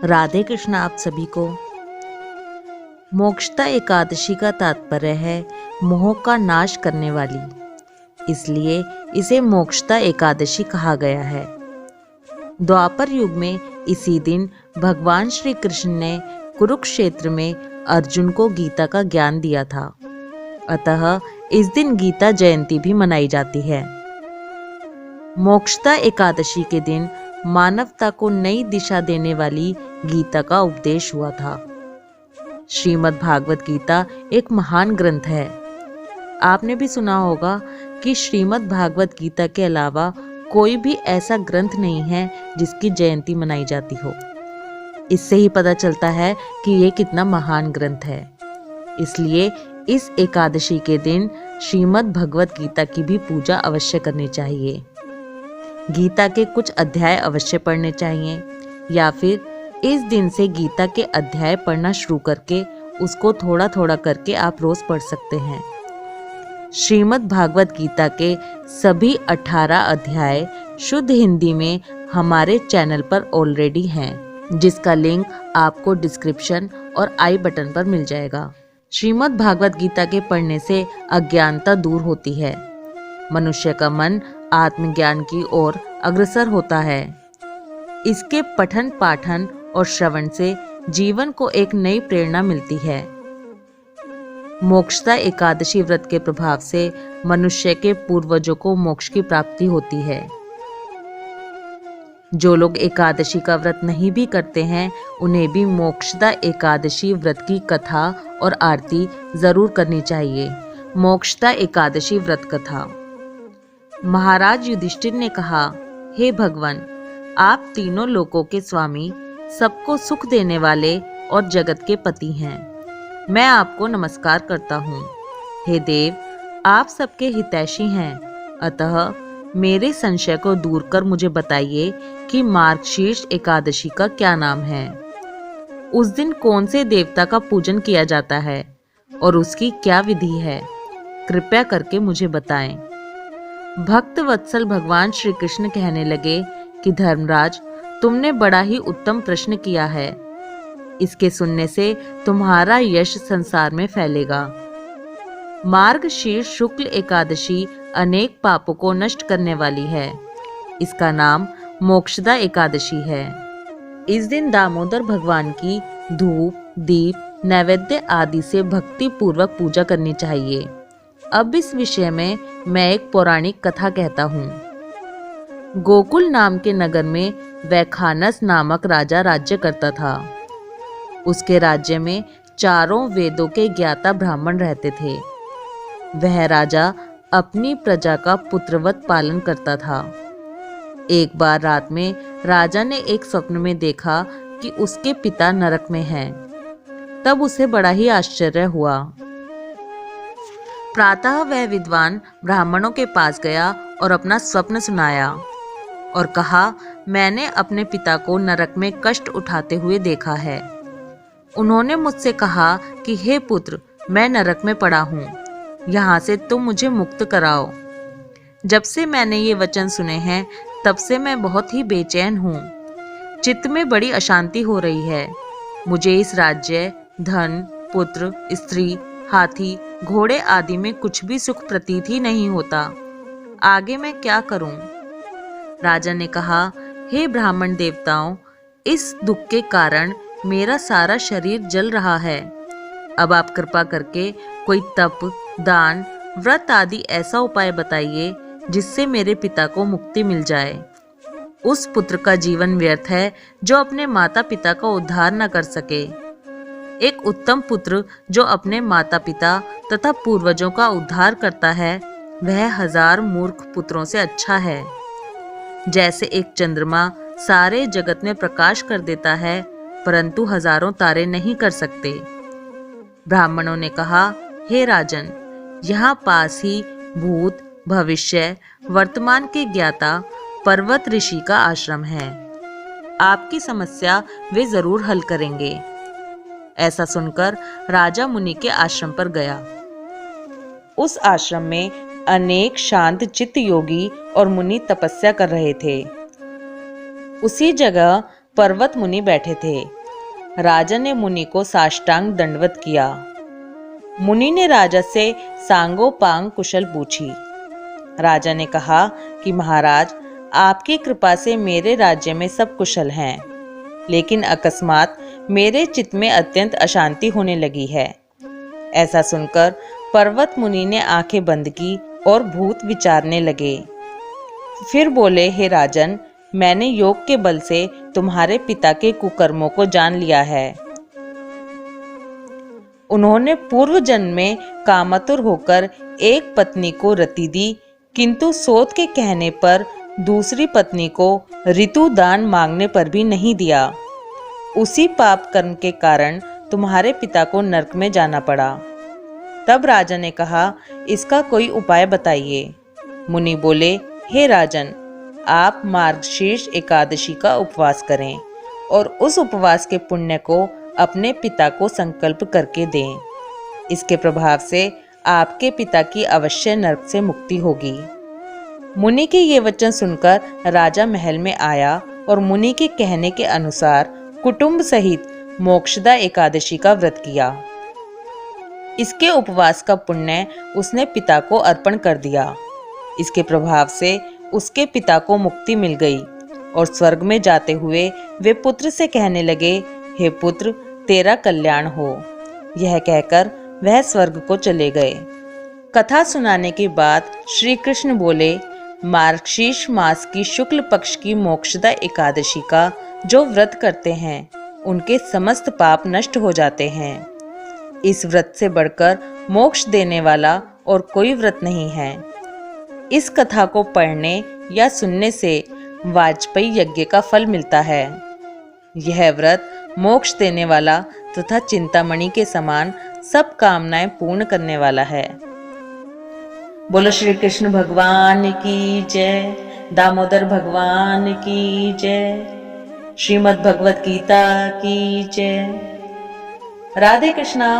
राधे कृष्ण आप सभी को। मोक्षदा एकादशी का तात्पर्य है मोह का नाश करने वाली, इसलिए इसे मोक्षदा एकादशी कहा गया है। द्वापर युग में इसी दिन भगवान श्री कृष्ण ने कुरुक्षेत्र में अर्जुन को गीता का ज्ञान दिया था। अतः इस दिन गीता जयंती भी मनाई जाती है। मोक्षदा एकादशी के दिन मानवता को नई दिशा देने वाली गीता का उपदेश हुआ था। श्रीमद् भागवत गीता एक महान ग्रंथ है। आपने भी सुना होगा कि श्रीमद् भागवत गीता के अलावा कोई भी ऐसा ग्रंथ नहीं है जिसकी जयंती मनाई जाती हो। इससे ही पता चलता है कि ये कितना महान ग्रंथ है। इसलिए इस एकादशी के दिन श्रीमद् भगवत गीता की भी पूजा अवश्य करनी चाहिए। गीता के कुछ अध्याय अवश्य पढ़ने चाहिए, या फिर इस दिन से गीता के अध्याय पढ़ना शुरू करके उसको थोड़ा थोड़ा करके आप रोज पढ़ सकते हैं। श्रीमद् भागवत गीता के सभी 18 अध्याय शुद्ध हिंदी में हमारे चैनल पर ऑलरेडी हैं, जिसका लिंक आपको डिस्क्रिप्शन और आई बटन पर मिल जाएगा। श्रीमद् भागवत गीता के पढ़ने से अज्ञानता दूर होती है। मनुष्य का मन आत्मज्ञान की ओर अग्रसर होता है। इसके पठन पाठन और श्रवण से जीवन को एक नई प्रेरणा मिलती है। मोक्षदा एकादशी व्रत के प्रभाव से मनुष्य के पूर्वजों को मोक्ष की प्राप्ति होती है। जो लोग एकादशी का व्रत नहीं भी करते हैं, उन्हें भी मोक्षदा एकादशी व्रत की कथा और आरती जरूर करनी चाहिए। मोक्षदा एकादशी व्रत कथा। महाराज युधिष्ठिर ने कहा, हे भगवान, आप तीनों लोकों के स्वामी, सबको सुख देने वाले और जगत के पति हैं। मैं आपको नमस्कार करता हूँ। हे देव, आप सबके हितैषी हैं। अतः मेरे संशय को दूर कर मुझे बताइए कि मार्गशीर्ष एकादशी का क्या नाम है। उस दिन कौन से देवता का पूजन किया जाता है और उसकी क्या विधि है? कृपया करके मुझे बताएं। भक्त वत्सल भगवान श्री कृष्ण कहने लगे कि धर्मराज, तुमने बड़ा ही उत्तम प्रश्न किया है। इसके सुनने से तुम्हारा यश संसार में फैलेगा। मार्गशीर्ष शुक्ल एकादशी अनेक पापों को नष्ट करने वाली है। इसका नाम मोक्षदा एकादशी है। इस दिन दामोदर भगवान की धूप, दीप, नैवेद्य आदि से भक्ति पूर्वक पूजा करनी चाहिए। अब इस विषय में मैं एक पौराणिक कथा कहता हूँ। गोकुल नाम के नगर में वैखानस नामक राजा राज्य करता था। उसके राज्य में चारों वेदों के ज्ञाता ब्राह्मण रहते थे। वह राजा अपनी प्रजा का पुत्रवत पालन करता था। एक बार रात में राजा ने एक स्वप्न में देखा कि उसके पिता नरक में हैं। तब उसे बड़ा ही आश्चर्य हुआ। प्रातः वह विद्वान ब्राह्मणों के पास गया और अपना स्वप्न सुनाया और कहा, मैंने अपने पिता को नरक में कष्ट उठाते हुए देखा है। उन्होंने मुझसे कहा कि हे पुत्र, मैं नरक में पड़ा हूँ, यहाँ से तुम मुझे मुक्त कराओ। जब से मैंने ये वचन सुने हैं, तब से मैं बहुत ही बेचैन हूँ। चित्त में बड़ी अशांति हो रही है। मुझे इस राज्य, धन, पुत्र, स्त्री, हाथी, घोड़े आदि में कुछ भी सुख प्रतीत ही नहीं होता। आगे मैं क्या करूं? राजा ने कहा, हे ब्राह्मण देवताओं, इस दुख के कारण मेरा सारा शरीर जल रहा है। अब आप कृपा करके कोई तप, दान, व्रत आदि ऐसा उपाय बताइए जिससे मेरे पिता को मुक्ति मिल जाए। उस पुत्र का जीवन व्यर्थ है जो अपने माता पिता का उद्धार न कर सके। एक उत्तम पुत्र जो अपने माता पिता तथा पूर्वजों का उद्धार करता है, वह 1000 मूर्ख पुत्रों से अच्छा है। जैसे एक चंद्रमा सारे जगत में प्रकाश कर देता है, परंतु हजारों तारे नहीं कर सकते। ब्राह्मणों ने कहा, हे राजन, यहाँ पास ही भूत, भविष्य, वर्तमान के ज्ञाता पर्वत ऋषि का आश्रम है। आपकी समस्या वे जरूर हल करेंगे। ऐसा सुनकर राजा मुनि के आश्रम पर गया। उस आश्रम में अनेक शांत चित्त योगी और मुनि तपस्या कर रहे थे। उसी जगह पर्वत मुनि बैठे थे। राजा ने मुनि को साष्टांग दंडवत किया। मुनि ने राजा से सांगोपांग कुशल पूछी। राजा ने कहा कि महाराज, आपकी कृपा से मेरे राज्य में सब कुशल हैं, लेकिन अकस्मात मेरे चित्त में अत्यंत अशांति होने लगी है। ऐसा सुनकर पर्वत मुनि ने आंखें बंद की और भूत विचारने लगे। फिर बोले, हे राजन, मैंने योग के बल से तुम्हारे पिता के कुकर्मों को जान लिया है। उन्होंने पूर्व जन्म में कामातुर होकर एक पत्नी को रति दी, किंतु सोत के कहने पर दूसरी पत्नी को ऋतु दान मांगने पर भी नहीं दिया। उसी पाप कर्म के कारण तुम्हारे पिता को नरक में जाना पड़ा। तब राजा ने कहा, इसका कोई उपाय बताइए। मुनि बोले, हे राजन, आप मार्गशीर्ष एकादशी का उपवास करें और उस उपवास के पुण्य को अपने पिता को संकल्प करके दें। इसके प्रभाव से आपके पिता की अवश्य नरक से मुक्ति होगी। मुनि के ये वचन सुनकर राजा महल में आया और मुनि के कहने के अनुसार कुटुंब सहित मोक्षदा एकादशी का व्रत किया। इसके उपवास का पुण्य उसने पिता को अर्पण कर दिया। इसके प्रभाव से उसके पिता को मुक्ति मिल गई और स्वर्ग में जाते हुए वे पुत्र से कहने लगे, हे पुत्र, तेरा कल्याण हो। यह कहकर वह स्वर्ग को चले गए। कथा सुनाने के बाद श्री कृष्ण बोले, मार्गशीर्ष मास की शुक्ल पक्ष की मोक्षदा एकादशी का जो व्रत करते हैं, उनके समस्त पाप नष्ट हो जाते हैं। इस व्रत से बढ़कर मोक्ष देने वाला और कोई व्रत नहीं है। इस कथा को पढ़ने या सुनने से वाजपेयी यज्ञ का फल मिलता है। यह व्रत मोक्ष देने वाला तथा चिंतामणि के समान सब कामनाएं पूर्ण करने वाला है। बोलो श्री कृष्ण भगवान की जय, दामोदर भगवान की जय, श्रीमद् भगवत गीता की जय। राधे कृष्णा।